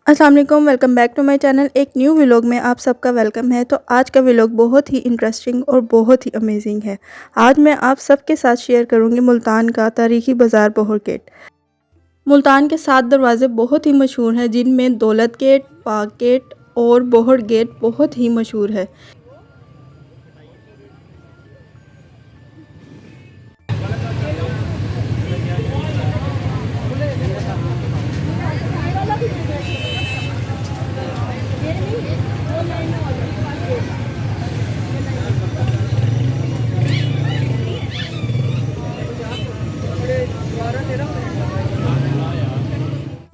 अस्सलाम वालेकुम, welcome back to my channel. एक न्यू व्लॉग में आप सबका वेलकम है। तो आज का व्लॉग बहुत ही इंटरेस्टिंग और बहुत ही अमेजिंग है। आज मैं आप सबके साथ शेयर करूंगी मुल्तान का तारीखी बाज़ार बोहर गेट। मुल्तान के 7 दरवाज़े बहुत ही मशहूर हैं, जिनमें दौलत गेट, पाक गेट और बोहर गेट बहुत ही मशहूर है।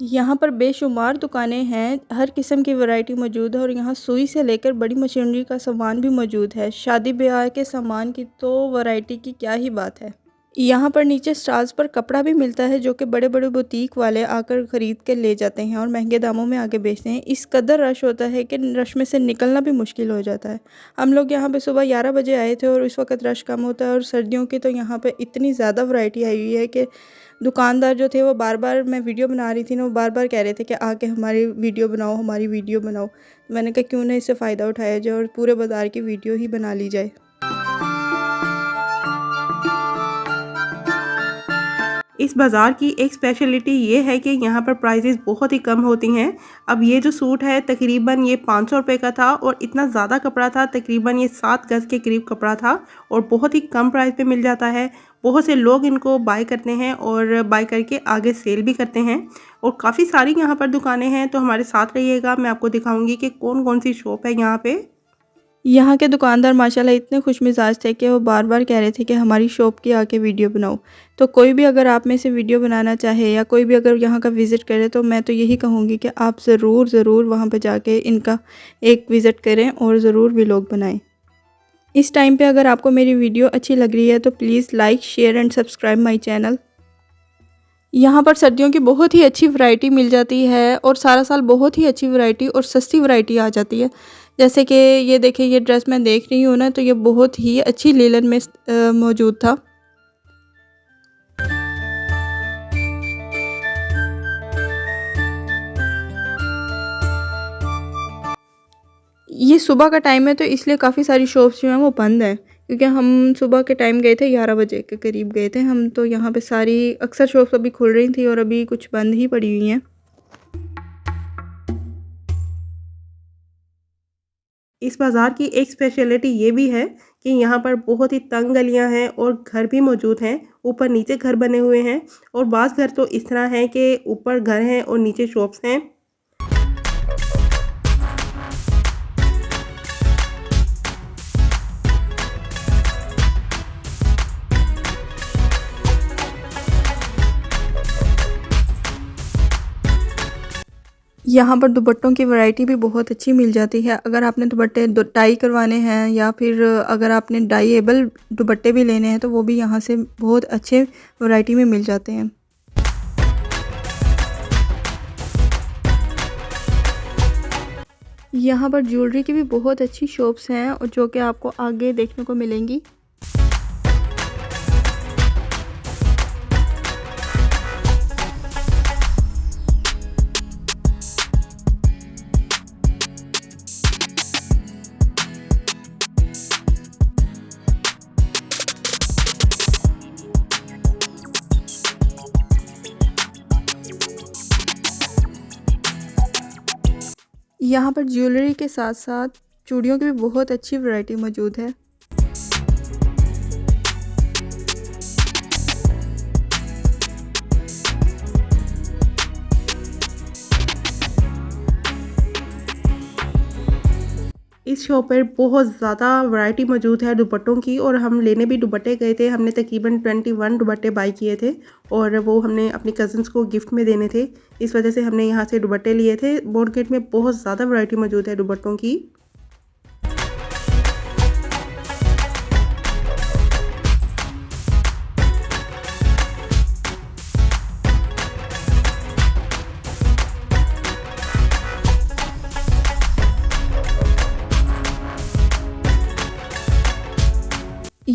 यहाँ पर बेशुमार दुकानें हैं, हर किस्म की वैरायटी मौजूद है और यहाँ सुई से लेकर बड़ी मशीनरी का सामान भी मौजूद है। शादी ब्याह के सामान की तो वैरायटी की क्या ही बात है। यहाँ पर नीचे स्टॉल्स पर कपड़ा भी मिलता है, जो कि बड़े बड़े बुटीक वाले आकर ख़रीद कर ले जाते हैं और महंगे दामों में आगे बेचते हैं। इस कदर रश होता है कि रश में से निकलना भी मुश्किल हो जाता है। हम लोग यहाँ पे सुबह 11 बजे आए थे और इस वक्त रश कम होता है, और सर्दियों की तो यहाँ पे इतनी ज़्यादा वैरायटी आई हुई है कि दुकानदार जो थे वो बार बार, मैं वीडियो बना रही थी ना, वो बार बार कह रहे थे कि आके हमारी वीडियो बनाओ, हमारी वीडियो बनाओ। तो मैंने कहा क्यों ना इससे फ़ायदा उठाया जाए और पूरे बाज़ार की वीडियो ही बना ली जाए। इस बाज़ार की एक स्पेशलिटी ये है कि यहाँ पर प्राइसेस बहुत ही कम होती हैं। अब ये जो सूट है तकरीबन ये 500 रुपये का था और इतना ज़्यादा कपड़ा था, तकरीबन ये 7 गज़ के करीब कपड़ा था और बहुत ही कम प्राइस पे मिल जाता है। बहुत से लोग इनको बाय करते हैं और बाय करके आगे सेल भी करते हैं और काफ़ी सारी यहाँ पर दुकानें हैं। तो हमारे साथ रहिएगा, मैं आपको दिखाऊँगी कि कौन कौन सी शॉप है यहाँ पर। यहाँ के दुकानदार माशाल्लाह इतने खुश मिजाज थे कि वो बार बार कह रहे थे कि हमारी शॉप की आके वीडियो बनाओ। तो कोई भी अगर आप में से वीडियो बनाना चाहे या कोई भी अगर यहाँ का विज़िट करे, तो मैं तो यही कहूँगी कि आप ज़रूर वहाँ पे जाके इनका एक विज़िट करें और ज़रूर व्लॉग बनाएं। इस टाइम पे अगर आपको मेरी वीडियो अच्छी लग रही है तो please like, share and subscribe my channel. यहाँ पर सर्दियों की बहुत ही अच्छी वैरायटी मिल जाती है और सारा साल बहुत ही अच्छी वैरायटी और सस्ती वैरायटी आ जाती है। जैसे कि ये देखिए, ये ड्रेस मैं देख रही हूँ ना, तो ये बहुत ही अच्छी लीलन में मौजूद था। ये सुबह का टाइम है तो इसलिए काफ़ी सारी शॉप्स जो हैं वो बंद हैं, क्योंकि हम सुबह के टाइम गए थे, 11 बजे के करीब गए थे हम। तो यहाँ पे सारी अक्सर शॉप्स अभी खुल रही थी और अभी कुछ बंद ही पड़ी हुई हैं। इस बाज़ार की एक स्पेशलिटी ये भी है कि यहाँ पर बहुत ही तंग गलियाँ हैं और घर भी मौजूद हैं। ऊपर नीचे घर बने हुए हैं और बाज़ घर तो इस तरह हैं कि ऊपर घर हैं और नीचे शॉप्स हैं। यहाँ पर दुपट्टों की वैरायटी भी बहुत अच्छी मिल जाती है। अगर आपने दुपट्टे डाई करवाने हैं या फिर अगर आपने डाईएबल दुपट्टे भी लेने हैं, तो वो भी यहाँ से बहुत अच्छे वैरायटी में मिल जाते हैं। यहाँ पर ज्वेलरी की भी बहुत अच्छी शॉप्स हैं और जो कि आपको आगे देखने को मिलेंगी। यहाँ पर ज्वेलरी के साथ साथ चूड़ियों की भी बहुत अच्छी वैरायटी मौजूद है। इस शॉप पर बहुत ज़्यादा वैरायटी मौजूद है दुपट्टों की और हम लेने भी दुपट्टे गए थे। हमने तकरीबन 21 दुपट्टे बाय किए थे और वो हमने अपनी कज़न्स को गिफ्ट में देने थे। इस वजह से हमने यहाँ से दुपट्टे लिए थे। बोरगेट में बहुत ज़्यादा वैरायटी मौजूद है दुपट्टों की।